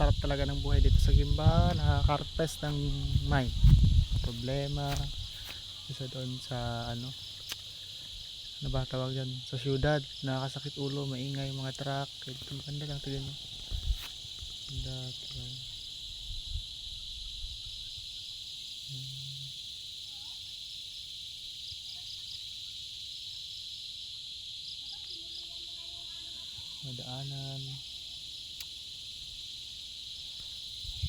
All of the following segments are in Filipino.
Sarap talaga ng buhay dito sa Gimba. Nakaka-harvest ng mind. Problema. Isa doon sa ano ba tawag dyan? Sa syudad. Nakakasakit ulo. Maingay yung mga truck. Ito maganda lang. Tignan nyo. Ganda. Madaanan.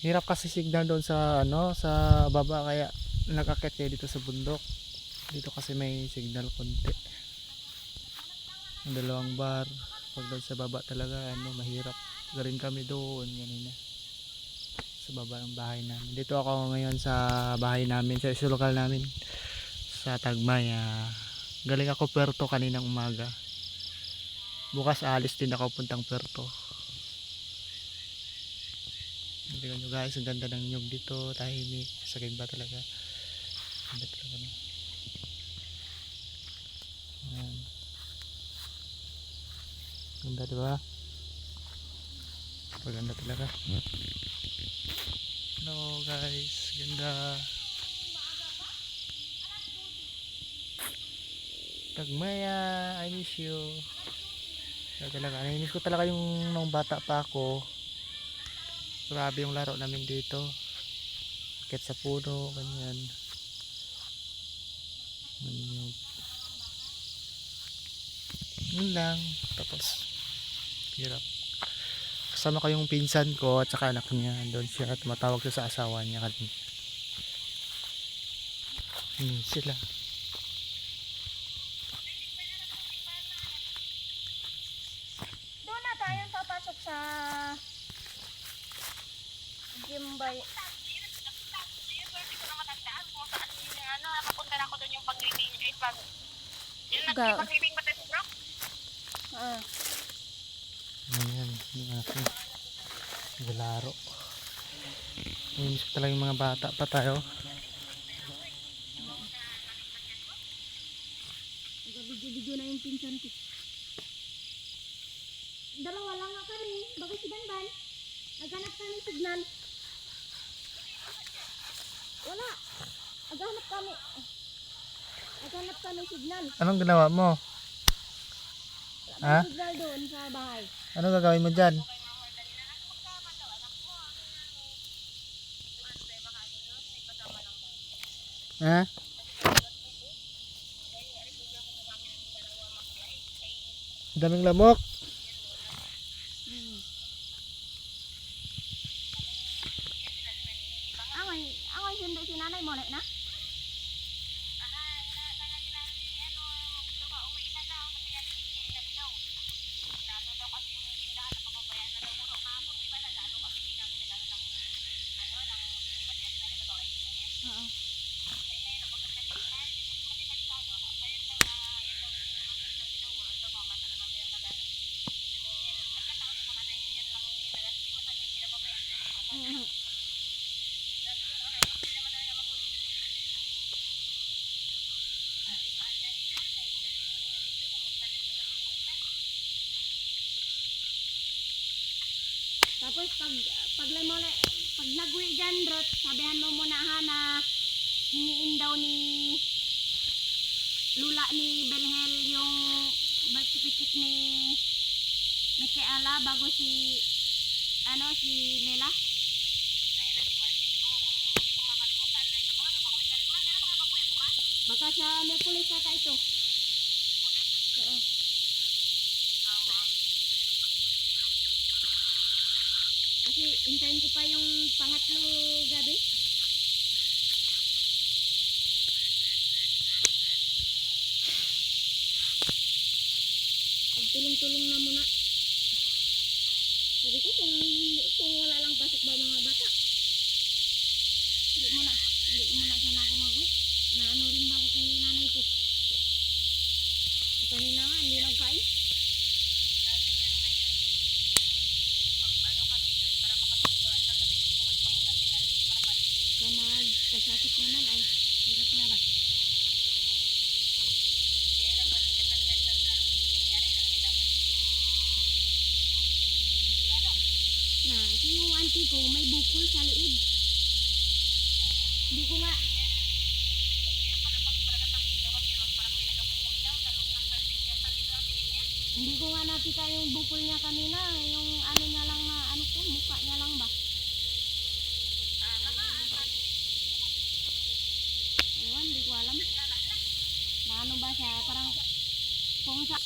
Hirap kasi signal doon sa ano sa baba, kaya nag-akit kayo dito sa bundok. Dito kasi may signal konti. Ang dalawang bar. Pag doon sa baba talaga ano mahirap. Galing kami doon ganina sa baba ng bahay namin. Dito ako ngayon sa bahay namin, sa lokal namin sa Tagmay. Galing ako Puerto kaninang umaga. Bukas alis din ako puntang Puerto. Tingnan nyo guys, ang ganda ng nyug dito, tahimik, sa Gimba talaga. Ganda talaga no. Ayan. Ganda diba? Maganda talaga. Hello guys, ganda. Tagmaya, I miss you. Ganda talaga, namiss ko talaga yung nung bata pa ako. Grabe yung laro namin dito. Akit sa puno, ganyan. Yun lang. Tapos hirap. Kasama ko yung pinsan ko at saka anak niya. Doon siya, tumatawag siya sa asawa niya kanina. Sila. Doon na tayo papasok sa Gimbay. Nakapunta na ako doon yung pag-reading. Yung nag-reading ba tayo, bro? Ayan, yung anak niya. Naglaro. Namiss ko talaga yung mga bata pa tayo. Nag-video na yung pinsan ko. Dalawa lang nga kami. Bakit si Banban? Naghanap kami signal. Wala. Naghanap kami. Naghanap kami signal. Anong ginawa mo? Wala signal doon sa bahay. Ano gagawin mo dyan? Ha? Daming lamok. Angay sundo si nanay mo na? Tapos pag nagwi dyan, Rot, sabihan mo muna ha na hingiin daw ni lula ni Belhel yung birth certificate ni Micaela bago si Nela. Baka sa Merkulis ata ito. Oo. Kasi hintayin ko pa yung pangatlo gabi. Tulong-tulong na muna. Sabi ko kung wala lang pasok ba mga bata. Hindi muna sana ako mag-uwi. Naano rin ba ako kay nanay ko. Kanina nga, hindi nagkain. Kanag kasakit naman ay hirap na ba? Na, ito yung auntie ko may bukol sa liig. Hindi ko nga Hindi ko nga nakita yung bukol niya kanina, yung ano niya lang na, ano to, mukha niya lang ba? Ewan, hindi ko alam. Na ano ba siya, parang kung sa...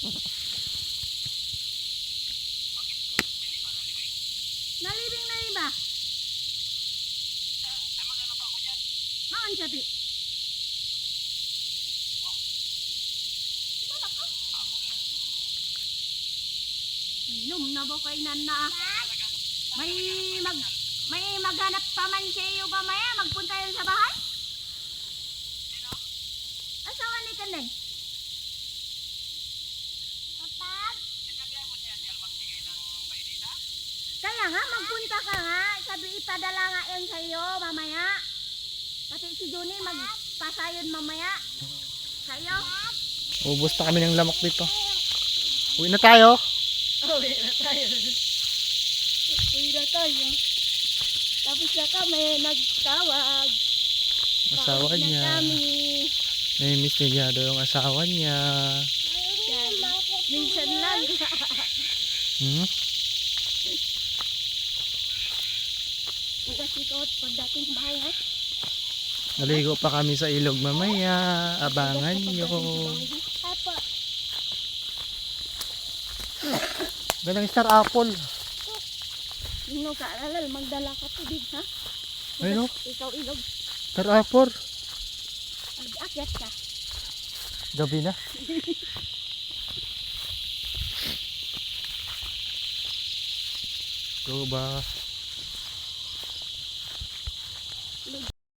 Nalibing na rin ba? Maan siya, ti? Inom na ba kay nana? May maghanap pa man siya iyo mamaya, magpunta yun sa bahay? Asawa ni Kanen? Kapag? Kaya nga, magpunta ka nga. Sabi ipadala nga yan sa iyo mamaya. Pati si Juni magpasayon mamaya. Sa iyo. Ubus na kami ng lamok dito. Uwi na tayo. Uwi na tayo. Uwi na tayo. Tapos na kami nagtawag. Asawa Pauwi na niya. kami. Namimiss niya daw yung asawa niya. Yan. Minsan lang. Hmm? Ugas ikot pagdating sa bahay ha. Naligo pa kami sa ilog mamaya. Abangan nyo. Apo. Ganang star apple. Nino ka alal magdala ka tubig ha. Ayun o. Ikaw ilog. Star apple. Akyat ka. Gabi na. Go ba?